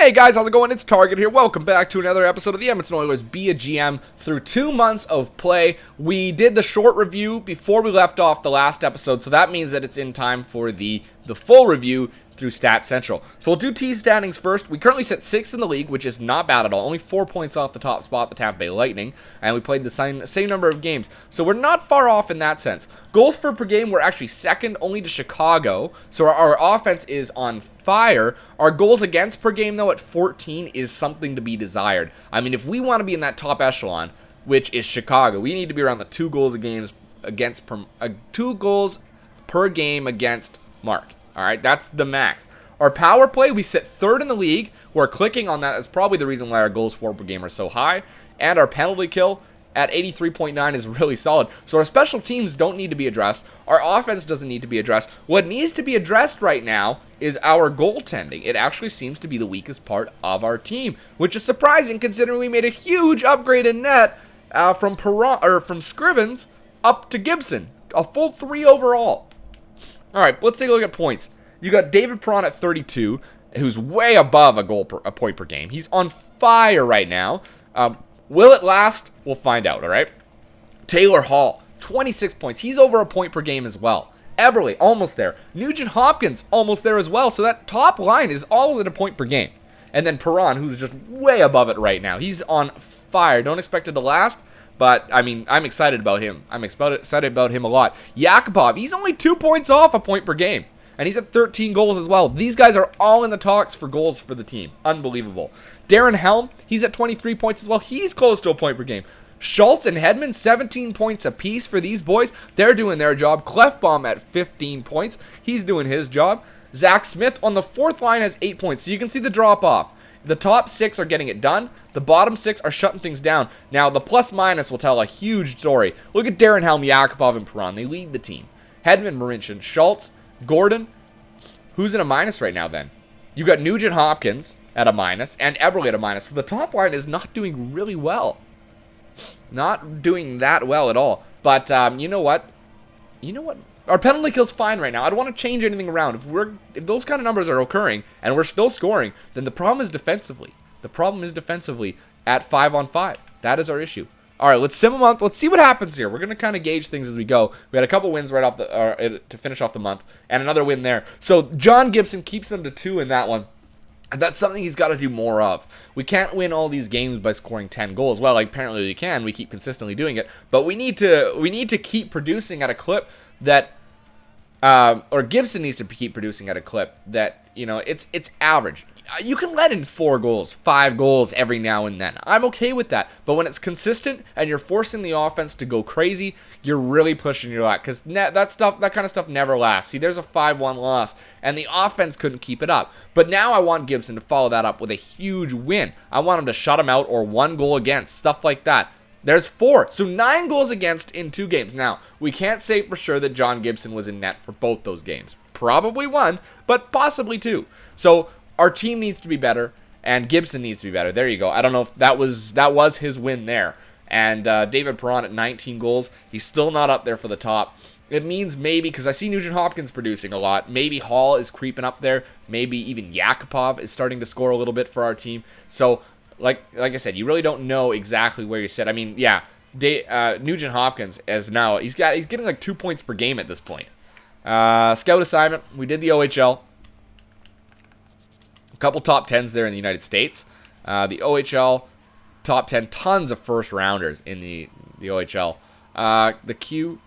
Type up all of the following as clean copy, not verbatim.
Hey guys, how's it going? It's Target here. Welcome back to another episode of the Edmonton Oilers Be a GM. Through 2 months of play, we did the short review before we left off the last episode, so that means that it's in time for the full review through Stat Central. So we'll do team standings first. We currently sit 6th in the league, which is not bad at all. Only 4 points off the top spot, the Tampa Bay Lightning, and we played the same number of games. So we're not far off in that sense. Goals per game, we're actually second only to Chicago, so our offense is on fire. Our goals against per game, though, at 14 is something to be desired. I mean, if we want to be in that top echelon, which is Chicago, we need to be around the 2 goals per game against mark. All right, that's the max. Our power play, we sit 3rd in the league. We're clicking on that. That's probably the reason why our goals for per game are so high. And our penalty kill at 83.9 is really solid. So our special teams don't need to be addressed. Our offense doesn't need to be addressed. What needs to be addressed right now is our goaltending. It actually seems to be the weakest part of our team, which is surprising considering we made a huge upgrade in net from Scrivens up to Gibson. A full 3 overall. All right, let's take a look at points. You got David Perron at 32, who's way above a point per game. He's on fire right now. Will it last? We'll find out, all right? Taylor Hall, 26 points. He's over a point per game as well. Eberle, almost there. Nugent Hopkins, almost there as well. So that top line is all at a point per game. And then Perron, who's just way above it right now. He's on fire. Don't expect it to last. But, I mean, I'm excited about him. I'm excited about him a lot. Yakupov, he's only 2 points off a point per game. And he's at 13 goals as well. These guys are all in the talks for goals for the team. Unbelievable. Darren Helm, he's at 23 points as well. He's close to a point per game. Schultz and Hedman, 17 points apiece for these boys. They're doing their job. Clefbaum at 15 points. He's doing his job. Zach Smith on the 4th line has 8 points. So you can see the drop off. The top 6 are getting it done. The bottom 6 are shutting things down. Now, the plus-minus will tell a huge story. Look at Darren Helm, Yakupov, and Perron. They lead the team. Hedman, Marincin, Schultz, Gordon. Who's in a minus right now, then? You got Nugent Hopkins at a minus and Eberle at a minus. So the top line is not doing really well. Not doing that well at all. But you know what? Our penalty kill's fine right now. I don't want to change anything around. If those kind of numbers are occurring and we're still scoring, then the problem is defensively. The problem is defensively at 5-on-5. That is our issue. All right, let's sim a month. Let's see what happens here. We're going to kind of gauge things as we go. We had a couple wins right off to finish off the month and another win there. So John Gibson keeps them to 2 in that one. And that's something he's got to do more of. We can't win all these games by scoring 10 goals. Well, apparently we can. We keep consistently doing it. But we need to keep producing at a clip that or Gibson needs to keep producing at a clip that, it's average. You can let in 4 goals, 5 goals every now and then. I'm okay with that. But when it's consistent and you're forcing the offense to go crazy, you're really pushing your luck. Because that kind of stuff never lasts. See, there's a 5-1 loss, and the offense couldn't keep it up. But now I want Gibson to follow that up with a huge win. I want him to shut him out or 1 goal against, stuff like that. There's 4. So 9 goals against in 2 games. Now, we can't say for sure that John Gibson was in net for both those games. Probably 1, but possibly 2. So our team needs to be better, and Gibson needs to be better. There you go. I don't know if that was his win there. And David Perron at 19 goals. He's still not up there for the top. It means maybe, because I see Nugent Hopkins producing a lot, maybe Hall is creeping up there. Maybe even Yakupov is starting to score a little bit for our team. So, like I said, you really don't know exactly where you sit. I mean, yeah, Nugent Hopkins he's getting like 2 points per game at this point. Scout assignment. We did the OHL. Couple top 10s there in the United States. The OHL top 10, tons of first rounders in the OHL. The Q,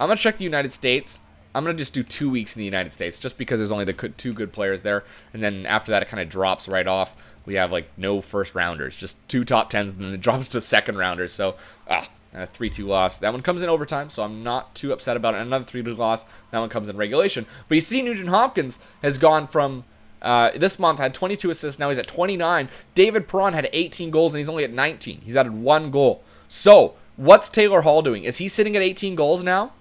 I'm going to check the United States. I'm going to just do 2 weeks in the United States just because there's only the 2 good players there. And then after that, it kind of drops right off. We have no first rounders, just 2 top 10s, and then it drops to second rounders. So, a 3-2 loss. That one comes in overtime, so I'm not too upset about it. Another 3-2 loss. That one comes in regulation. But you see Nugent Hopkins has gone from this month had 22 assists. Now he's at 29. David Perron had 18 goals, and he's only at 19. He's added 1 goal. So, what's Taylor Hall doing? Is he sitting at 18 goals now?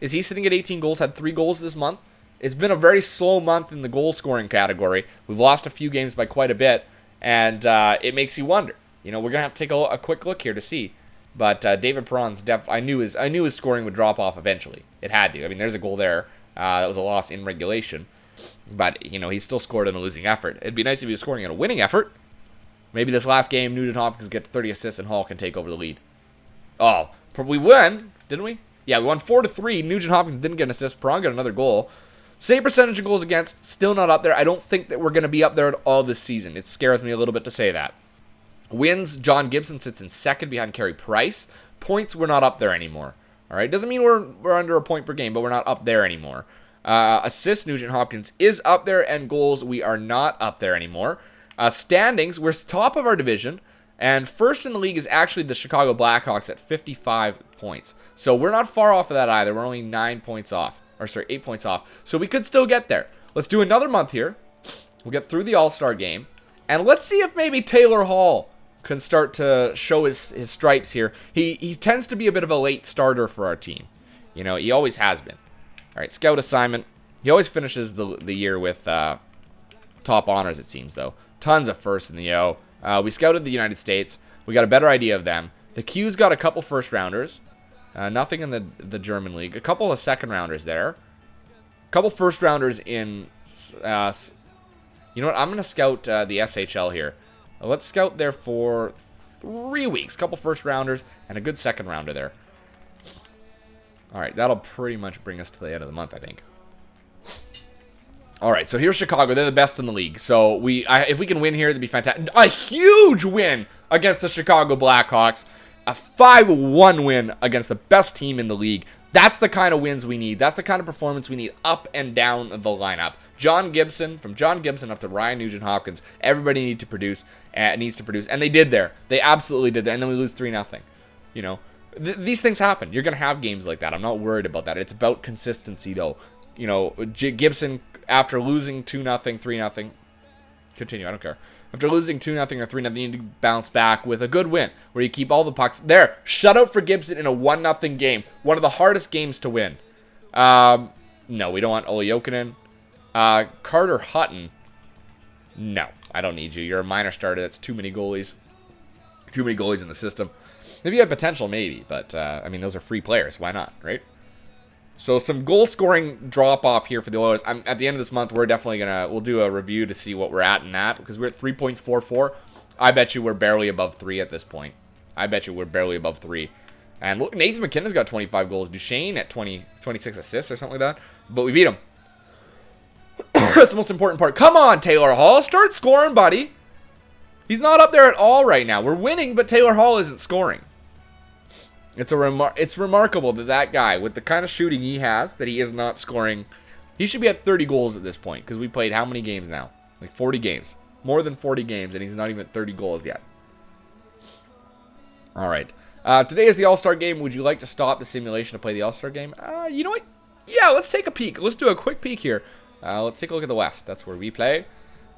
Is he sitting at 18 goals? Had 3 goals this month? It's been a very slow month in the goal-scoring category. We've lost a few games by quite a bit, and it makes you wonder. We're going to have to take a quick look here to see. But David Perron's I knew his scoring would drop off eventually. It had to. I mean, there's a goal there. That was a loss in regulation. But, you know, he still scored in a losing effort. It'd be nice if he was scoring in a winning effort. Maybe this last game, Nugent Hopkins get 30 assists and Hall can take over the lead. Oh, we won, didn't we? Yeah, we won 4-3. Nugent Hopkins didn't get an assist. Perron got another goal. Same percentage of goals against, still not up there. I don't think that we're going to be up there at all this season. It scares me a little bit to say that. Wins, John Gibson sits in second behind Carey Price. Points, we're not up there anymore. All right, doesn't mean we're under a point per game, but we're not up there anymore. Assists, Nugent Hopkins is up there, and goals, we are not up there anymore. Standings, we're top of our division, and first in the league is actually the Chicago Blackhawks at 55 points. So we're not far off of that either. We're only 8 points off. So we could still get there. Let's do another month here. We'll get through the All-Star game, and let's see if maybe Taylor Hall can start to show his stripes here. He tends to be a bit of a late starter for our team. You know, he always has been. All right, scout assignment. He always finishes the year with top honors, it seems, though. Tons of firsts in the O. We scouted the United States. We got a better idea of them. The Q's got a couple first-rounders. Nothing in the German league. A couple of second-rounders there. A couple first-rounders in... you know what? I'm going to scout the SHL here. Let's scout there for 3 weeks. A couple first-rounders and a good second-rounder there. All right, that'll pretty much bring us to the end of the month, I think. All right, so here's Chicago. They're the best in the league. So if we can win here, that'd be fantastic. A huge win against the Chicago Blackhawks. A 5-1 win against the best team in the league. That's the kind of wins we need. That's the kind of performance we need up and down the lineup. John Gibson, from John Gibson up to Ryan Nugent-Hopkins, everybody needs to produce, and they did there. They absolutely did there, and then we lose 3-0. You know, these things happen. You're going to have games like that. I'm not worried about that. It's about consistency, though. You know, Gibson, after losing 2-0, 3-0, continue, I don't care. After losing 2-0 or 3-0, you need to bounce back with a good win where you keep all the pucks. There, shutout for Gibson in a 1-0 game. One of the hardest games to win. No, we don't want Olli Jokinen. Carter Hutton. No, I don't need you. You're a minor starter. That's too many goalies. Too many goalies in the system. If you have potential, maybe. But, I mean, those are free players. Why not, right? So some goal scoring drop off here for the Oilers. At the end of this month, we're definitely we'll do a review to see what we're at in that, because we're at 3.44. I bet you we're barely above 3 at this point. I bet you we're barely above 3. And look, Nathan McKinnon's got 25 goals. Duchesne at 26 assists or something like that. But we beat him. That's the most important part. Come on, Taylor Hall. Start scoring, buddy. He's not up there at all right now. We're winning, but Taylor Hall isn't scoring. It's remarkable that guy, with the kind of shooting he has, that he is not scoring. He should be at 30 goals at this point, because we played how many games now? Like 40 games. More than 40 games, and he's not even at 30 goals yet. All right. Today is the All-Star game. Would you like to stop the simulation to play the All-Star game? You know what? Yeah, let's take a peek. Let's do a quick peek here. Let's take a look at the West. That's where we play.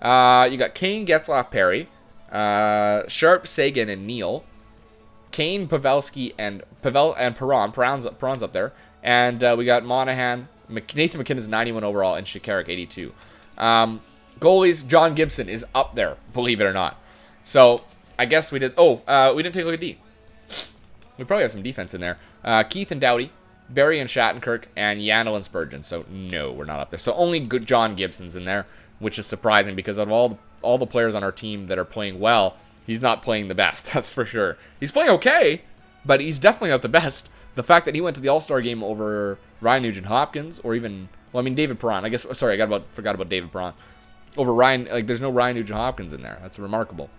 You got Kane, Getzlaf, Perry, Sharp, Sagan, and Neal. Kane, Pavelski, and Perron. Perron's up there. And we got Monahan. Nathan McKinnon is 91 overall, and Shikarik 82. Goalies, John Gibson is up there, believe it or not. So, I guess we did... we didn't take a look at D. We probably have some defense in there. Keith and Doughty, Barry and Shattenkirk, and Yandel and Spurgeon. So, no, we're not up there. So, only good John Gibson's in there, which is surprising, because of all the players on our team that are playing well, he's not playing the best, that's for sure. He's playing okay, but he's definitely not the best. The fact that he went to the All-Star game over Ryan Nugent-Hopkins, or even, well, I mean, David Perron. I guess, sorry, forgot about David Perron. Over Ryan, like, there's no Ryan Nugent-Hopkins in there. That's remarkable.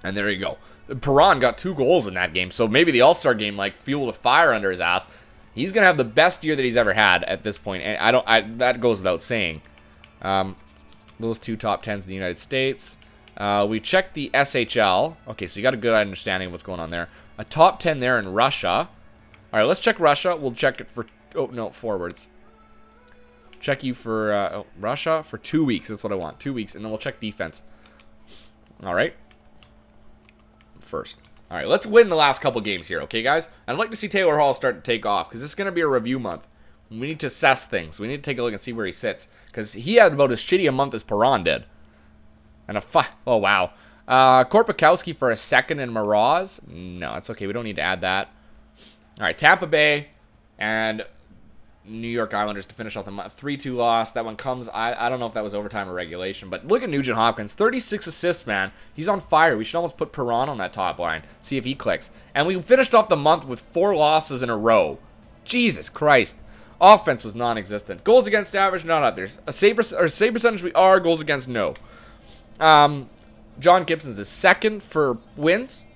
And there you go. Perron got 2 goals in that game, so maybe the All-Star game, like, fueled a fire under his ass. He's going to have the best year that he's ever had at this point, and that goes without saying. Those 2 top 10s in the United States. We checked the SHL. Okay, so you got a good understanding of what's going on there. A top 10 there in Russia. All right, let's check Russia. We'll check it for... Oh, no, forwards. Check you for Russia for 2 weeks. That's what I want. 2 weeks, and then we'll check defense. All right. First. All right, let's win the last couple games here, okay, guys? I'd like to see Taylor Hall start to take off, because this is going to be a review month. We need to assess things. We need to take a look and see where he sits, because he had about as shitty a month as Perron did. And oh, wow. Korpakowski for a second in Mraz. No, it's okay. We don't need to add that. All right, Tampa Bay and New York Islanders to finish off the month. 3-2 loss. That one comes, I don't know if that was overtime or regulation, but look at Nugent Hopkins. 36 assists, man. He's on fire. We should almost put Perron on that top line. See if he clicks. And we finished off the month with 4 losses in a row. Jesus Christ. Offense was non-existent. Goals against average, not up there. Save percentage, we are. Goals against, no. John Gibson's is second for wins.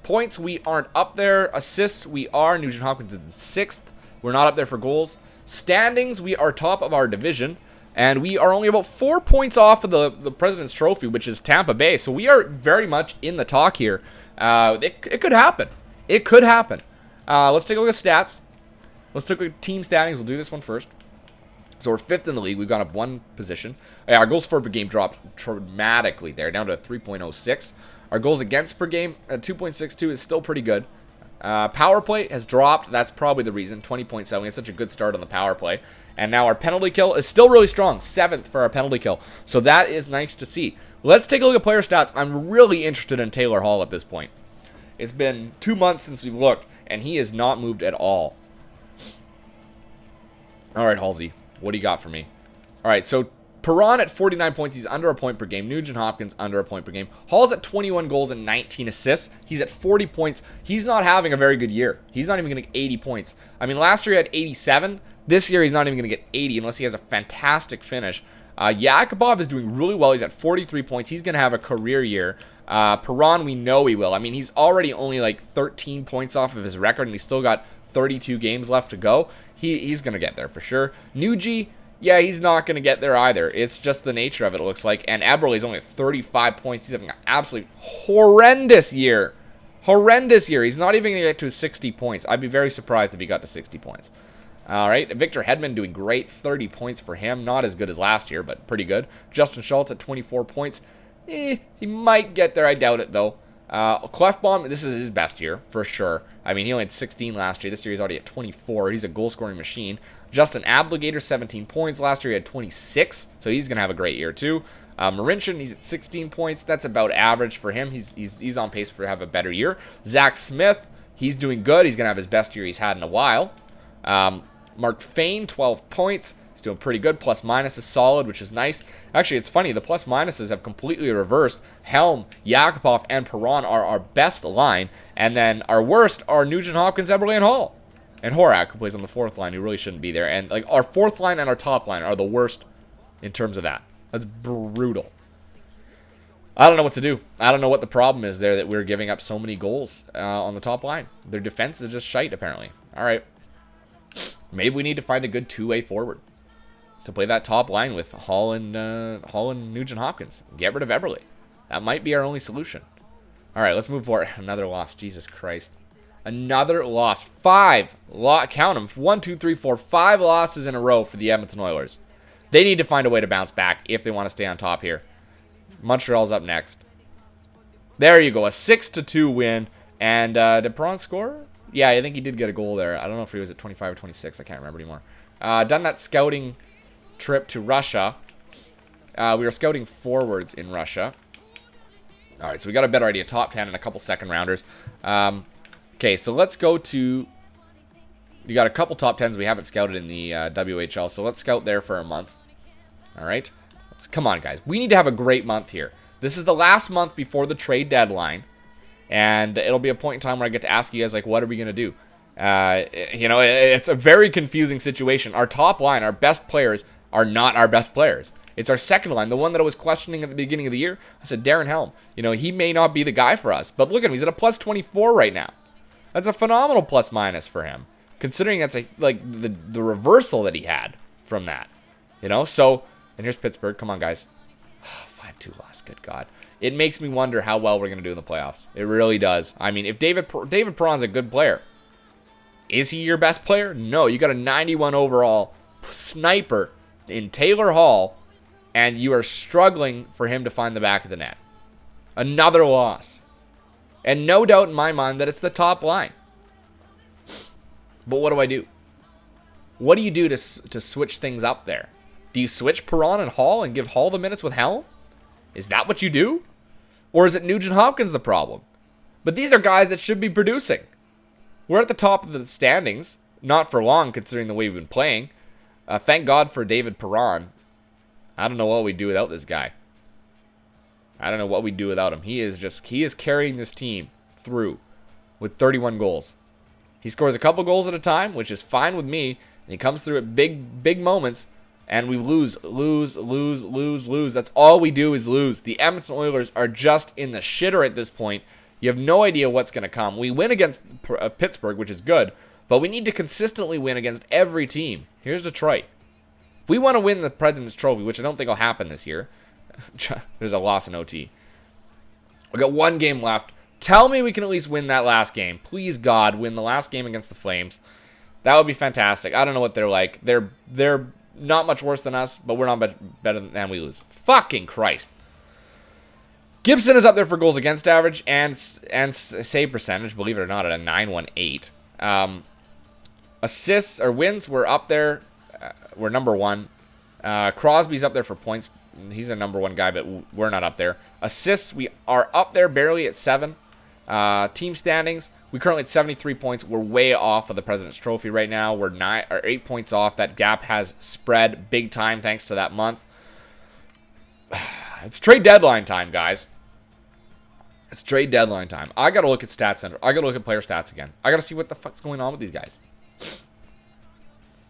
Points, we aren't up there. Assists, we are. Nugent Hopkins is in 6th. We're not up there for goals. Standings, we are top of our division, and we are only about 4 points off of the President's Trophy, which is Tampa Bay. So we are very much in the talk here. It could happen. It could happen. Let's take a look at stats. Let's take a look at team standings. We'll do this one first. So we're 5th in the league. We've gone up 1 position. Our goals for per game dropped dramatically there, down to 3.06. Our goals against per game at 2.62 is still pretty good. Power play has dropped. That's probably the reason. 20.7. We had such a good start on the power play. And now our penalty kill is still really strong. 7th for our penalty kill. So that is nice to see. Let's take a look at player stats. I'm really interested in Taylor Hall at this point. It's been 2 months since we've looked, and he has not moved at all. All right, Halsey, what do you got for me? All right, so Perron at 49 points. He's under a point per game. Nugent Hopkins under a point per game. Hall's at 21 goals and 19 assists. He's at 40 points. He's not having a very good year. He's not even going to get 80 points. I mean, last year he had 87. This year he's not even going to get 80 unless he has a fantastic finish. Yakupov is doing really well. He's at 43 points. He's going to have a career year. Perron, we know he will. I mean, he's already only like 13 points off of his record, and he's still got 32 games left to go. He's going to get there for sure. Nugi, yeah, he's not going to get there either. It's just the nature of it, it looks like. And Eberle's only at 35 points. He's having an absolutely horrendous year. Horrendous year. He's not even going to get to 60 points. I'd be very surprised if he got to 60 points. All right, Victor Hedman doing great. 30 points for him. Not as good as last year, but pretty good. Justin Schultz at 24 points. He might get there. I doubt it, though. Clefbaum, this is his best year, for sure. I mean, he only had 16 last year. This year he's already at 24. He's a goal-scoring machine. Justin Ablegator, 17 points. Last year he had 26, so he's going to have a great year, too. Marincin, he's at 16 points. That's about average for him. He's on pace for have a better year. Zach Smith, he's doing good. He's going to have his best year he's had in a while. Mark Fane, 12 points. He's doing pretty good. Plus minus is solid, which is nice. Actually, it's funny. The plus minuses have completely reversed. Helm, Yakupov, and Perron are our best line. And then our worst are Nugent Hopkins, Eberle, and Hall. And Horak, who plays on the 4th line, who really shouldn't be there. And like our 4th line and our top line are the worst in terms of that. That's brutal. I don't know what to do. I don't know what the problem is there that we're giving up so many goals on the top line. Their defense is just shite, apparently. All right. Maybe we need to find a good two-way forward to play that top line with Hall and Nugent Hopkins. Get rid of Eberle. That might be our only solution. All right, let's move forward. Another loss. Jesus Christ. Another loss. 5. Count them. 1, 2, 3, 4. 5 losses in a row for the Edmonton Oilers. They need to find a way to bounce back if they want to stay on top here. Montreal's up next. There you go. A 6-2 win. And did Perron score? Yeah, I think he did get a goal there. I don't know if he was at 25 or 26. I can't remember anymore. Done that scouting trip to Russia. We were scouting forwards in Russia. All right, so we got a better idea. Top 10 and a couple second rounders. Okay, so let's go to... You got a couple top 10s we haven't scouted in the WHL, so let's scout there for a month. All right? Come on, guys. We need to have a great month here. This is the last month before the trade deadline, and it'll be a point in time where I get to ask you guys, like, what are we going to do? You know, it's a very confusing situation. Our top line, our best players, are not our best players. It's our second line, the one that I was questioning at the beginning of the year. I said, Darren Helm, you know, he may not be the guy for us. But look at him. He's at a plus 24 right now. That's a phenomenal plus minus for him, considering that's like the reversal that he had from that. You know, so, and here's Pittsburgh. Come on, guys. 5-2 loss. Good God. It makes me wonder how well we're going to do in the playoffs. It really does. I mean, if David Perron's a good player, is he your best player? No. You got a 91 overall sniper in Taylor Hall, and you are struggling for him to find the back of the net. Another loss. And no doubt in my mind that it's the top line. But what do I do? What do you do to switch things up there? Do you switch Perron and Hall and give Hall the minutes with Helm? Is that what you do? Or is it Nugent Hopkins the problem? But these are guys that should be producing. We're at the top of the standings. Not for long, considering the way we've been playing. Thank God for David Perron. I don't know what we'd do without this guy. I don't know what we'd do without him. He is carrying this team through with 31 goals. He scores a couple goals at a time, which is fine with me. And he comes through at big moments. And we lose. That's all we do is lose. The Edmonton Oilers are just in the shitter at this point. You have no idea what's going to come. We win against Pittsburgh, which is good. But we need to consistently win against every team. Here's Detroit. If we want to win the President's Trophy, which I don't think will happen this year, there's a loss in OT. We got one game left. Tell me we can at least win that last game. Please, God, win the last game against the Flames. That would be fantastic. I don't know what they're like. They're not much worse than us, but we're not better than we lose. Fucking Christ. Gibson is up there for goals against average and save percentage, believe it or not, at a 918. Assists or wins, we're up there. We're number one. Crosby's up there for points. He's a number one guy, but we're not up there. Assists, we are up there barely at 7. Team standings, we currently at 73 points. We're way off of the President's Trophy right now. We're 8 points off. That gap has spread big time thanks to that month. It's trade deadline time, guys. It's trade deadline time. I got to look at Stats Center. I got to look at player stats again. I got to see what the fuck's going on with these guys.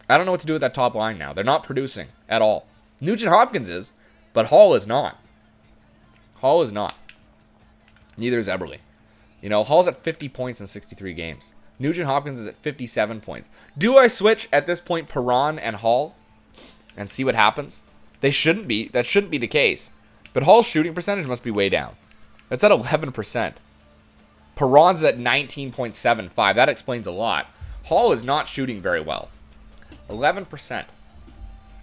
I don't know what to do with that top line now. They're not producing at all. Nugent Hopkins is, but Hall is not. Hall is not. Neither is Eberle. You know, Hall's at 50 points in 63 games. Nugent Hopkins is at 57 points. Do I switch at this point Perron and Hall and see what happens? They shouldn't be. That shouldn't be the case. But Hall's shooting percentage must be way down. That's at 11%. Perron's at 19.75. That explains a lot. Hall is not shooting very well. 11%.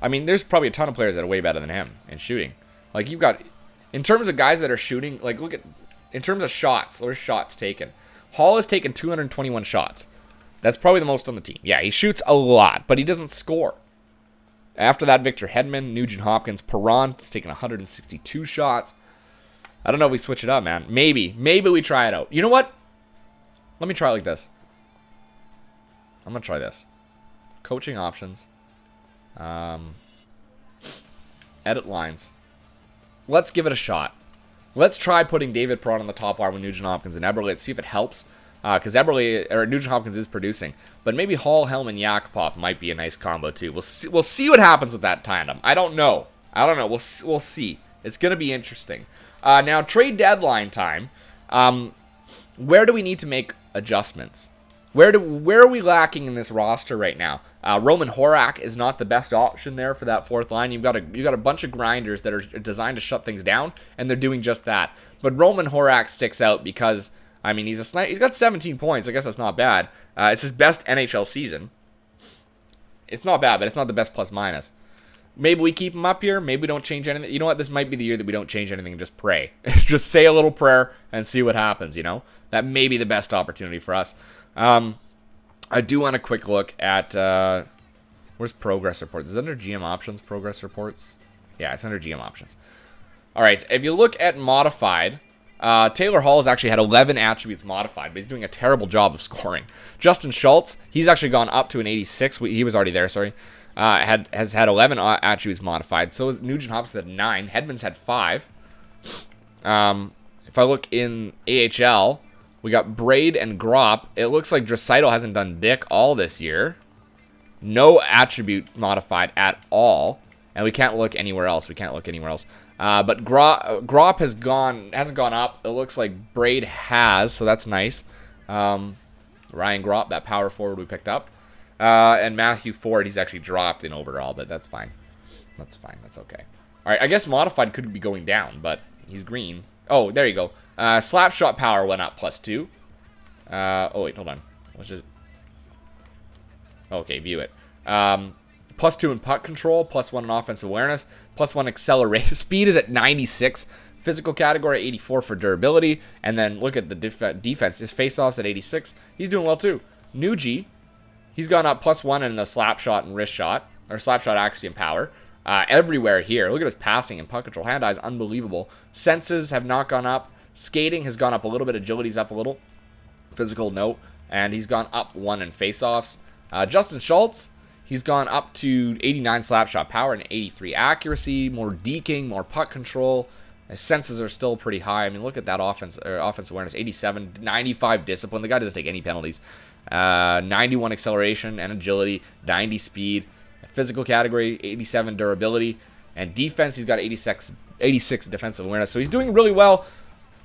I mean, there's probably a ton of players that are way better than him in shooting. Like, you've got, in terms of guys that are shooting, like, look at, in terms of shots, or shots taken. Hall has taken 221 shots. That's probably the most on the team. Yeah, he shoots a lot, but he doesn't score. After that, Victor Hedman, Nugent Hopkins, Perron has taken 162 shots. I don't know if we switch it up, man. Maybe we try it out. You know what? Let me try it like this. I'm going to try this. Coaching options. Edit lines. Let's give it a shot. Let's try putting David Perron on the top line with Nugent Hopkins and Eberle. Let's see if it helps. Because Nugent Hopkins is producing. But maybe Hall, Hellman, Yakupov might be a nice combo too. We'll see what happens with that tandem. I don't know. We'll see. It's going to be interesting. Now, trade deadline time. Where do we need to make adjustments? Where are we lacking in this roster right now? Roman Horak is not the best option there for that fourth line. You've got a bunch of grinders that are designed to shut things down, and they're doing just that. But Roman Horak sticks out because, I mean, he's got 17 points. I guess that's not bad. It's his best NHL season. It's not bad, but it's not the best plus minus. Maybe we keep him up here. Maybe we don't change anything. You know what? This might be the year that we don't change anything and just pray. Just say a little prayer and see what happens, you know? That may be the best opportunity for us. I do want a quick look at, where's progress reports? Is it under GM options, progress reports? Yeah, it's under GM options. All right, if you look at modified, Taylor Hall has actually had 11 attributes modified, but he's doing a terrible job of scoring. Justin Schultz, he's actually gone up to an 86. He was already there, sorry. Has had 11 attributes modified. So is Nugent Hopkins had 9. Hedman's had 5. If I look in AHL, we got Braid and Grop. It looks like Draisaitl hasn't done dick all this year. No attribute modified at all. And we can't look anywhere else. But Grop hasn't gone up. It looks like Braid has, so that's nice. Ryan Grop, that power forward we picked up. And Matthew Ford, he's actually dropped in overall, but that's fine. That's fine. That's okay. All right, I guess modified could be going down, but he's green. Oh, there you go. Slap shot power went up +2. Oh, wait, hold on. Let's just... Okay, view it. +2 in puck control, +1 in offensive awareness, +1 acceleration. Speed is at 96. Physical category, 84 for durability. And then look at the defense. His face-offs at 86. He's doing well, too. Nugi, he's gone up +1 in the slap shot and wrist shot, or slap shot accuracy and power. Everywhere here. Look at his passing and puck control. Hand-eye is unbelievable. Senses have not gone up. Skating has gone up a little bit. Agility's up a little. Physical, no. And he's gone up 1 in face-offs. Justin Schultz, he's gone up to 89 slap shot power and 83 accuracy, more deking, more puck control. His senses are still pretty high. I mean, look at that offense awareness, 87, 95 discipline. The guy doesn't take any penalties. 91 acceleration and agility, 90 speed. Physical category, 87 durability. And defense, he's got 86 defensive awareness. So he's doing really well.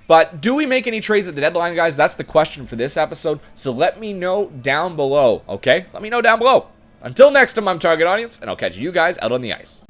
But do we make any trades at the deadline, guys? That's the question for this episode. So let me know down below, okay? Let me know down below. Until next time, I'm Target Audience, and I'll catch you guys out on the ice.